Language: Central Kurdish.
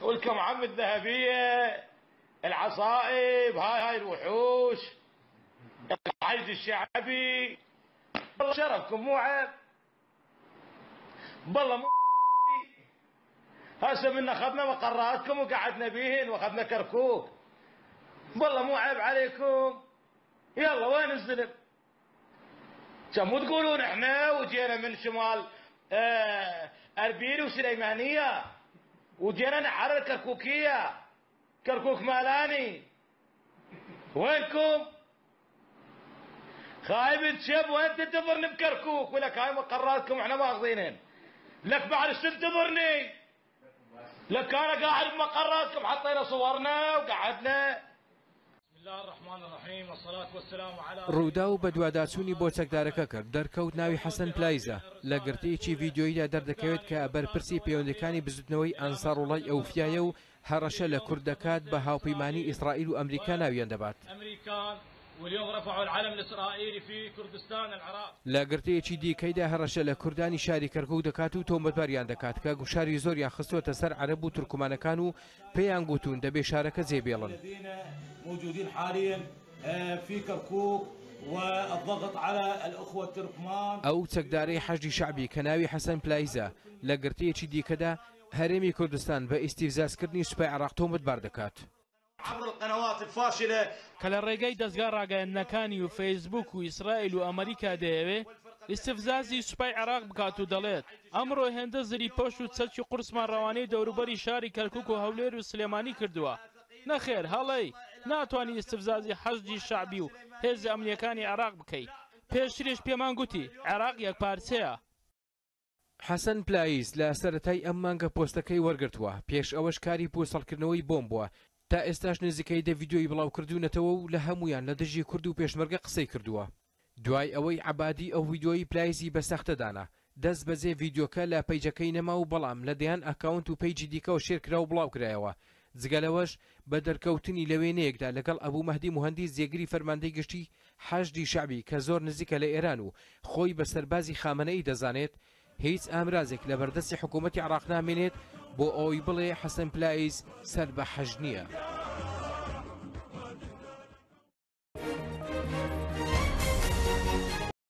والكم عم الذهبية، العصائب، هاي الوحوش، الحشد الشعبي. والله شرفكم مو عيب، بالله مو هسه من اخذنا مقراتكم وقعدنا بيهن واخذنا كركوك. والله مو عيب عليكم. يلا وين الزلم؟ مو تقولون احنا وجينا من شمال اربيل وسليمانيه وجينا نحرر كركوكيه، كركوك مالاني. وينكم؟ خايب تشب وين تنتظرني بكركوك؟ ولك هاي مقراتكم احنا ماخذينهن. لك بعد ايش تنتظرني؟ لك انا قاعد بمقراتكم حطينا صورنا وقعدنا. بسم الله الرحمن الرحيم والصلاة والسلام على ڕوودا و بە دوواداچوونی بۆ چەکدارەکە کرد. دەرکەوت ناوی حەسەن پلایزە. لە گرتەیەکی ڤیدیۆییدا دەردەکەوێت کە بەرپرسی پەیوەندیەکانی بزوتنەوەی ئانساڕوڵای ئەوفیایە و هەڕەشە لە کورد دەکات بە هاوپەیمانی ئیسرائیل و ئەمریکا ناویان دەبات. واليوم رفعوا العلم الإسرائيلي في كردستان العراق. لە گرتەیەکی دیکەیدا هەڕەشە لە کوردانی شاری کەرکوک دەکات و تۆمەتباریان دەکات کە گوشاری زۆریان خستووەتە سەر عەرەب و تورکمانەکان و پێیان گوتون دەبێ شارەکە جێبێڵن. موجودين حاليا في كركوك والضغط على الأخوة التركمان. ئەو چەکدارەی حەشدی شعبی کە ناوی حەسەن پلایزە لە گرتەیەکی دیکەدا هەرێمی کوردستان بە ئیستیفزازکردنی سوپای عێراق تۆمەتبار دەکات. عبر القنوات الفاشلة کە لە ڕێگەی دەستگا ڕاگەیاندنەکانی و فەیسبوک و ئیسرائیل و ئەمریکا دەیەوێ ئیستیفزازی سوپای عێراق بکات و دەڵێت ئەمڕۆ هێندە زری پۆش و چەکی قورسمان ڕەوانەی دەوروبەری شاری کەرکوک و هەولێر و سلێمانی کردووە. نەخێر هەڵەی ناتوانانی ئیستیفزازی حەشدی شعبی و هێزی ئەمنیەکانی عێراق بکەیت. پێشترێش پێمان گوتی عێراق یەکپارچەیە. حەسەن پلایز لە سەرەتای ئەم مانگە پۆستەکەی وەرگرتووە، پێش ئەوەش کاری پۆسەڵکردنەوەی بۆم بووە. تا ئێستاش نزیکەی دە ڤیدیۆی بڵاو کردوونەتەوە و لە هەمویان لە دژی کورد و پێشمەرگە قسەی کردووە. دوای ئەوەی عەبادی ئەو ڤیدیۆی پلایزی بە سەختەدانا دەست بەجێ ڤیدیۆکە لە پەیجەکەی نەما و بەڵام لە دەیان ئەکاونت و پەیجی دیکەەوە شێرکرا و بڵاو کرایەوە. جگەلەوەش بە دەرکەوتنی لە وێنەیەکدا لەگەڵ ئەبوو مەهدی موهەندی جێگری فەرماندەی گشتی حەشدی شعبی کە زۆر نزیکە لە ئێران و خۆی بە سەربازی خامنەئی دەزانێت هیچ ئامرازێک لە بەردەستی حکوومەتی عێراق نامێنێت بۆ ئەوەی بڵێ حەسەن پلایز سەر بە حەج نییە.